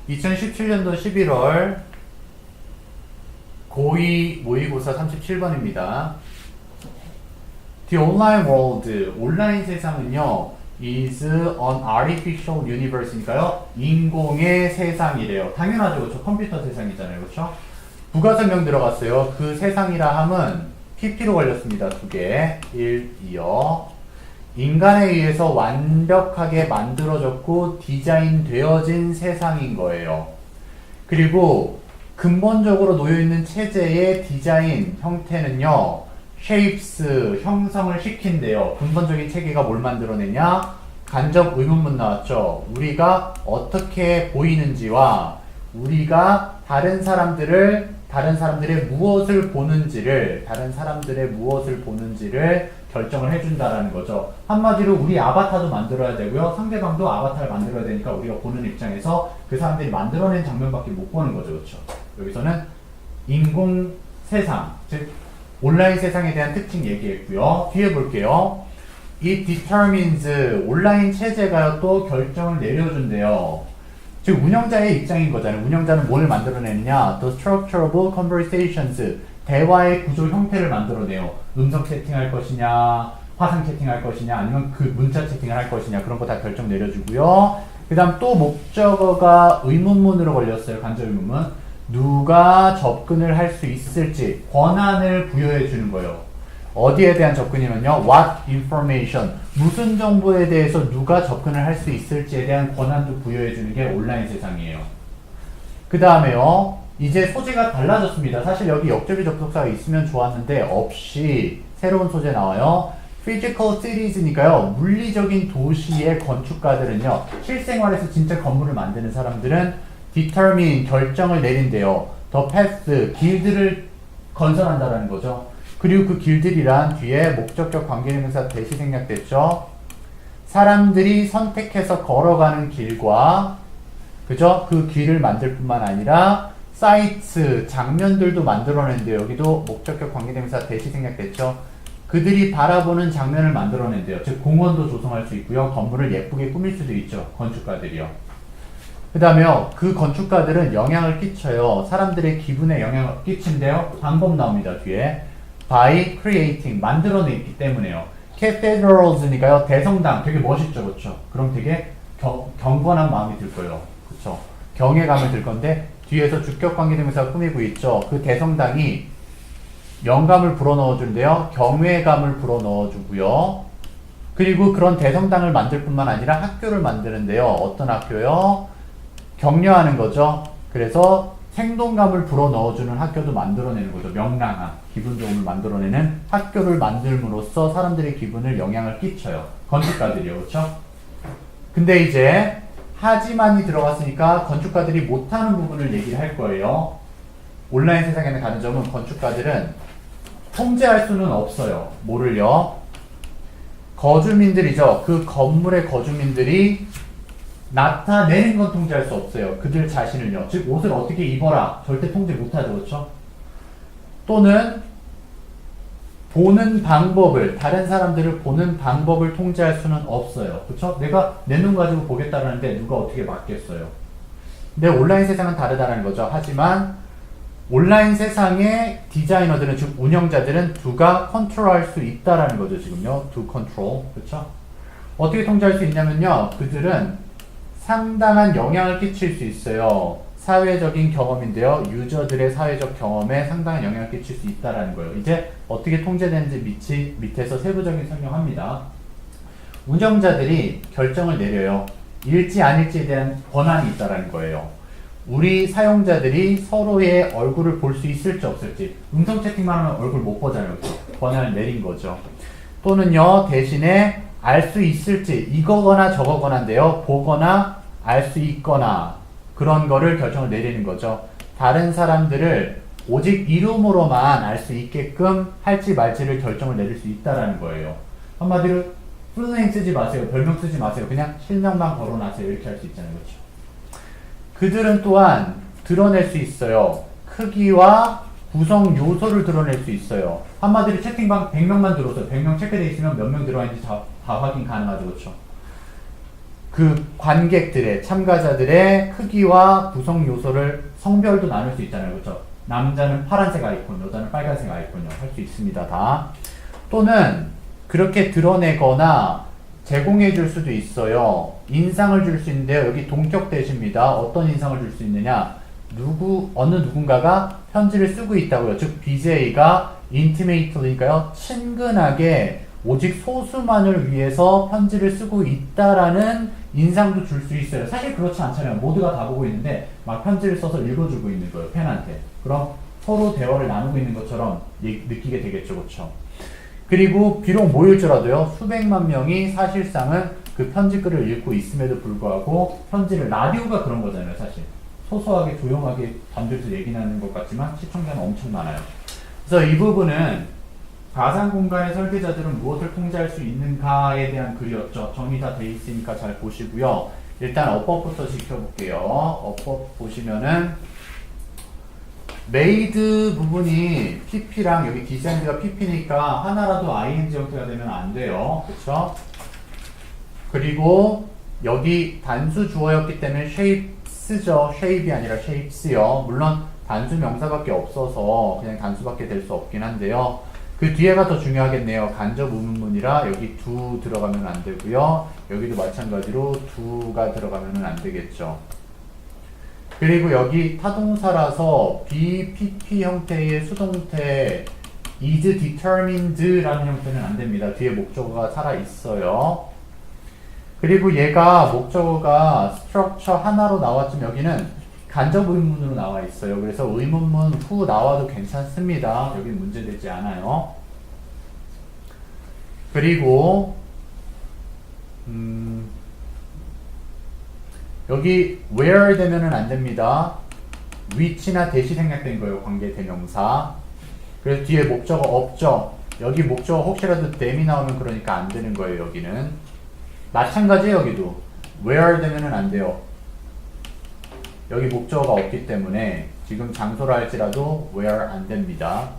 2017년도 11월 고2 모의고사 37번입니다. The online world, 온라인 세상은요, is an artificial universe니까요, 인공의 세상이래요. 당연하죠, 그렇죠? 컴퓨터 세상이잖아요, 그렇죠? 부가 설명 들어갔어요. 그 세상이라 함은 PP로 걸렸습니다. 2개. 1, 2요. 인간에 의해서 완벽하게 만들어졌고 디자인되어진 세상인 거예요. 그리고 근본적으로 놓여있는 체제의 디자인 형태는요, shapes, 형성을 시킨대요. 근본적인 체계가 뭘 만들어내냐? 간접 의문문 나왔죠. 우리가 어떻게 보이는지와 우리가 다른 사람들의 무엇을 보는지를 결정을 해준다라는 거죠. 한마디로 우리 아바타도 만들어야 되고요. 상대방도 아바타를 만들어야 되니까 우리가 보는 입장에서 그 사람들이 만들어낸 장면밖에 못 보는 거죠. 그렇죠? 여기서는 인공 세상, 즉 온라인 세상에 대한 특징 얘기했고요. 뒤에 볼게요. It determines, 온라인 체제가 또 결정을 내려준대요. 즉 운영자의 입장인 거잖아요. 운영자는 뭘 만들어내느냐? The structurable conversations, 대화의 구조 형태를 만들어내요. 음성 채팅할 것이냐, 화상 채팅할 것이냐, 아니면 그 문자 채팅을 할 것이냐, 그런 거 다 결정 내려주고요. 그 다음 또 목적어가 의문문으로 걸렸어요. 간접 의문문. 누가 접근을 할 수 있을지 권한을 부여해 주는 거예요. 어디에 대한 접근이면요, what information, 무슨 정보에 대해서 누가 접근을 할 수 있을지에 대한 권한도 부여해 주는 게 온라인 세상이에요. 그 다음에요, 이제 소재가 달라졌습니다. 사실 여기 역접이 접속사가 있으면 좋았는데 없이 새로운 소재 나와요. Physical cities니까요, 물리적인 도시의 건축가들은요, 실생활에서 진짜 건물을 만드는 사람들은 determine, 결정을 내린대요. The path, 길들을 건설한다라는 거죠. 그리고 그 길들이란 뒤에 목적격 관계대명사 대시 생략됐죠. 사람들이 선택해서 걸어가는 길과, 그죠? 그 길을 만들 뿐만 아니라 사이트, 장면들도 만들어낸대요. 여기도 목적격 관계대명사 대시 생략됐죠. 그들이 바라보는 장면을 만들어낸대요. 즉 공원도 조성할 수 있고요. 건물을 예쁘게 꾸밀 수도 있죠. 건축가들이요. 그 다음에 그 건축가들은 영향을 끼쳐요. 사람들의 기분에 영향을 끼친대요. 방법 나옵니다. 뒤에. by creating, 만들어내기 때문에요. cathedrals니까요, 대성당, 되게 멋있죠, 그렇죠? 그럼 되게 경건한 마음이 들 거예요, 그렇죠? 경외감을 들 건데 뒤에서 주격관계대명사가 꾸미고 있죠. 그 대성당이 영감을 불어넣어준대요. 경외감을 불어넣어주고요. 그리고 그런 대성당을 만들 뿐만 아니라 학교를 만드는데요. 어떤 학교요? 격려하는 거죠. 그래서 생동감을 불어넣어주는 학교도 만들어내는 거죠. 명랑한, 기분 좋음을 만들어내는 학교를 만들므로써 사람들의 기분을 영향을 끼쳐요. 건축가들이요. 그렇죠? 근데 이제 하지만이 들어갔으니까 건축가들이 못하는 부분을 얘기를 할 거예요. 온라인 세상에는 가는 점은 건축가들은 통제할 수는 없어요. 뭐를요? 거주민들이죠. 그 건물의 거주민들이 나타내는 건 통제할 수 없어요. 그들 자신을요. 즉 옷을 어떻게 입어라 절대 통제 못하죠. 그렇죠? 또는 보는 방법을, 다른 사람들을 보는 방법을 통제할 수는 없어요. 그렇죠? 내가 내 눈 가지고 보겠다라는데 누가 어떻게 막겠어요. 근데 온라인 세상은 다르다는 거죠. 하지만 온라인 세상의 디자이너들은, 즉 운영자들은 누가 컨트롤할 수 있다라는 거죠. 지금요. to control. 그렇죠? 어떻게 통제할 수 있냐면요. 그들은 상당한 영향을 끼칠 수 있어요. 사회적인 경험인데요. 유저들의 사회적 경험에 상당한 영향을 끼칠 수 있다는 거예요. 이제 어떻게 통제되는지 밑에서 세부적인 설명합니다. 운영자들이 결정을 내려요. 일지 아닐지에 대한 권한이 있다는 거예요. 우리 사용자들이 서로의 얼굴을 볼 수 있을지 없을지. 음성 채팅만 하면 얼굴 못 보잖아요. 권한을 내린 거죠. 또는요, 대신에 알 수 있을지, 이거거나 저거거나인데요. 보거나 알 수 있거나 그런 거를 결정을 내리는 거죠. 다른 사람들을 오직 이름으로만 알 수 있게끔 할지 말지를 결정을 내릴 수 있다라는 거예요. 한마디로 풀네임 쓰지 마세요. 별명 쓰지 마세요. 그냥 실명만 거론하세요. 이렇게 할 수 있잖아요. 그렇죠? 그들은 또한 드러낼 수 있어요. 크기와 구성 요소를 드러낼 수 있어요. 한마디로 채팅방 100명만 들어오세요. 100명 체크되어 있으면 몇 명 들어와 있는지 다 확인 가능하죠. 그렇죠? 그 관객들의 참가자들의 크기와 구성 요소를 성별도 나눌 수 있잖아요. 그렇죠? 남자는 파란색 아이콘, 여자는 빨간색 아이콘이요. 할 수 있습니다. 다. 또는 그렇게 드러내거나 제공해 줄 수도 있어요. 인상을 줄 수 있는데요. 여기 동격 대시입니다. 어떤 인상을 줄 수 있느냐? 어느 누군가가 편지를 쓰고 있다고요. 즉, BJ가 intimately니까요. 친근하게 오직 소수만을 위해서 편지를 쓰고 있다라는 인상도 줄 수 있어요. 사실 그렇지 않잖아요. 모두가 다 보고 있는데 막 편지를 써서 읽어주고 있는 거예요. 팬한테. 그럼 서로 대화를 나누고 있는 것처럼 느끼게 되겠죠. 그렇죠? 그리고 비록 모일지라도요. 수백만 명이 사실상은 그 편지글을 읽고 있음에도 불구하고 편지를 라디오가 그런 거잖아요. 사실. 소소하게 조용하게 단둘이서 얘기 나누는 것 같지만 시청자는 엄청 많아요. 그래서 이 부분은 가상 공간의 설계자들은 무엇을 통제할 수 있는가에 대한 글이었죠. 정리 다 돼 있으니까 잘 보시고요. 일단 어법부터 지켜볼게요. 어법 보시면은 메이드 부분이 pp랑 여기 디자인드가 pp니까 하나라도 ing 형태가 되면 안 돼요. 그쵸? 그리고 여기 단수 주어였기 때문에 shapes죠. shape이 아니라 shapes요. 물론 단수 명사밖에 없어서 그냥 단수밖에 될 수 없긴 한데요. 그 뒤에가 더 중요하겠네요. 간접 의문문이라 여기 do 들어가면 안 되고요. 여기도 마찬가지로 do가 들어가면 안 되겠죠. 그리고 여기 타동사라서 BPP 형태의 수동태 is determined라는 형태는 안 됩니다. 뒤에 목적어가 살아 있어요. 그리고 얘가 목적어가 structure 하나로 나왔지만 여기는 간접 의문으로 나와 있어요. 그래서 의문문 후 나와도 괜찮습니다. 여기 문제되지 않아요. 그리고 여기 where 되면은 안 됩니다. which나 대시 생략된 거예요. 관계 대명사. 그래서 뒤에 목적어 없죠. 여기 목적어 혹시라도 them이 나오면 그러니까 안 되는 거예요. 여기는 마찬가지예요. 여기도 where 되면은 안 돼요. 여기 목적어가 없기 때문에 지금 장소라 할지라도 where 안 됩니다.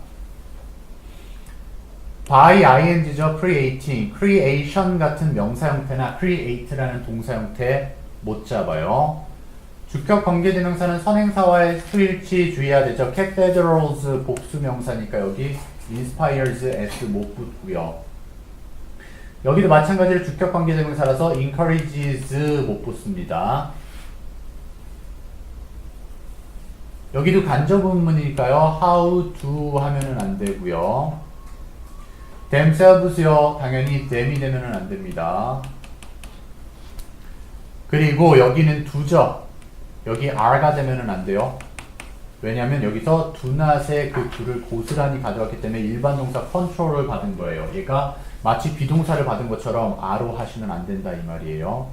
by ing죠. creating, creation 같은 명사 형태나 create라는 동사 형태 못 잡아요. 주격 관계대명사는 선행사와의 수일치 주의해야 되죠. cathedrals 복수 명사니까 여기 inspires s 못 붙고요. 여기도 마찬가지로 주격 관계대명사라서 encourages 못 붙습니다. 여기도 간접 의문이니까요. how to 하면은 안 되고요. themselves요. 당연히 them이 되면은 안 됩니다. 그리고 여기는 do죠. 여기 are가 되면은 안 돼요. 왜냐면 여기서 do not의 그 do를 고스란히 가져왔기 때문에 일반 동사 control을 받은 거예요. 얘가 마치 비동사를 받은 것처럼 are로 하시면 안 된다 이 말이에요.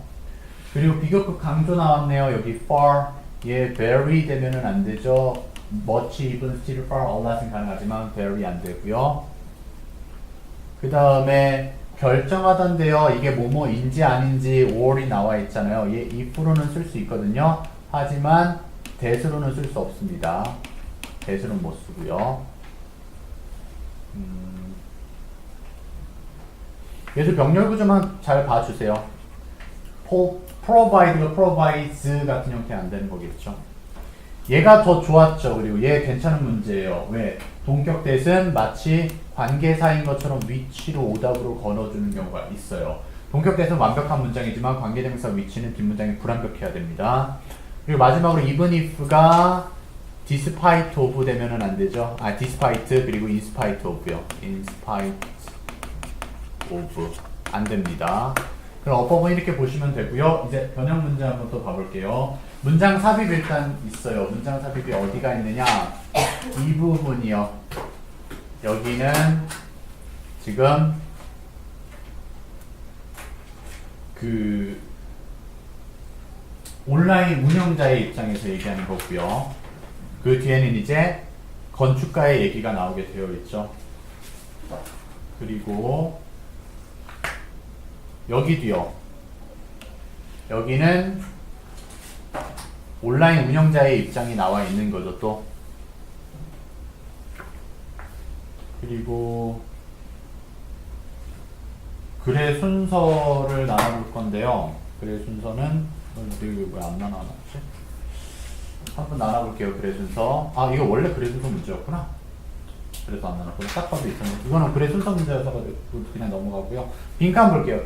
그리고 비교급 강조 나왔네요. 여기 far 얘 very 되면은 안 되죠. much, even, still, far, a lot은 가능하지만 very 안 되고요. 그 다음에 결정하던데요. 이게 뭐뭐인지 아닌지 or이 나와 있잖아요. 얘 if로는 쓸 수 있거든요. 하지만 that으로는 쓸 수 없습니다. that은 못 쓰고요. 얘도 병렬 구조만 잘 봐주세요. provide가 provides 같은 형태 안 되는 거겠죠. 얘가 더 좋았죠. 그리고 얘 괜찮은 문제예요. 왜? 동격 that은 마치 관계사인 것처럼 위치로 오답으로 걸어주는 경우가 있어요. 동격 that은 완벽한 문장이지만 관계대명사 위치는 뒷문장이 불완벽해야 됩니다. 그리고 마지막으로 even if가 despite of 되면은 안 되죠. despite 그리고 in spite of요. in spite of 안 됩니다. 그럼 어법은 이렇게 보시면 되고요. 이제 변형 문제 한번 또 봐볼게요. 문장 삽입 일단 있어요. 문장 삽입이 어디가 있느냐? 이 부분이요. 여기는 지금 그 온라인 운영자의 입장에서 얘기하는 거고요. 그 뒤에는 이제 건축가의 얘기가 나오게 되어 있죠. 그리고 여기도요. 여기는 온라인 운영자의 입장이 나와 있는 거죠, 또. 그리고 글의 순서를 나눠볼 건데요. 글의 순서는 이게 왜 안 나눠놨지? 한번 나눠볼게요. 글의 순서. 아 이거 원래 글의 순서 문제였구나. 그래서 안 나눴고 딱 봐도 있었는데 이거는 글의 순서 문제여서 그냥 넘어가고요. 빈칸 볼게요.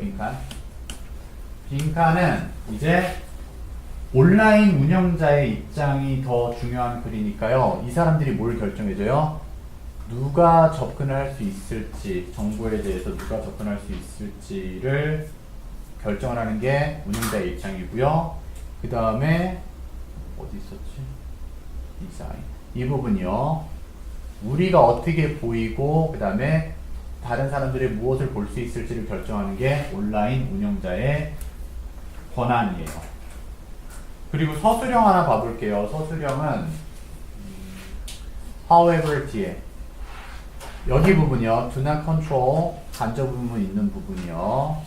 빈칸은 이제 온라인 운영자의 입장이 더 중요한 글이니까요. 이 사람들이 뭘 결정해줘요? 누가 접근을 할 수 있을지, 정보에 대해서 누가 접근할 수 있을지를 결정을 하는 게 운영자의 입장이고요. 그 다음에 어디 있었지? 디자인. 이 부분이요. 우리가 어떻게 보이고 그 다음에 다른 사람들이 무엇을 볼 수 있을지를 결정하는 게 온라인 운영자의 권한이에요. 그리고 서술형 하나 봐볼게요. 서술형은 however 뒤에 여기 부분이요. do not control 간접 의무 있는 부분이요.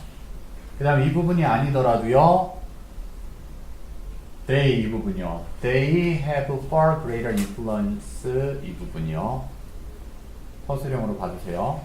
그 다음에 이 부분이 아니더라도요. they 이 부분이요. they have far greater influence 이 부분이요. 서술형으로 봐주세요.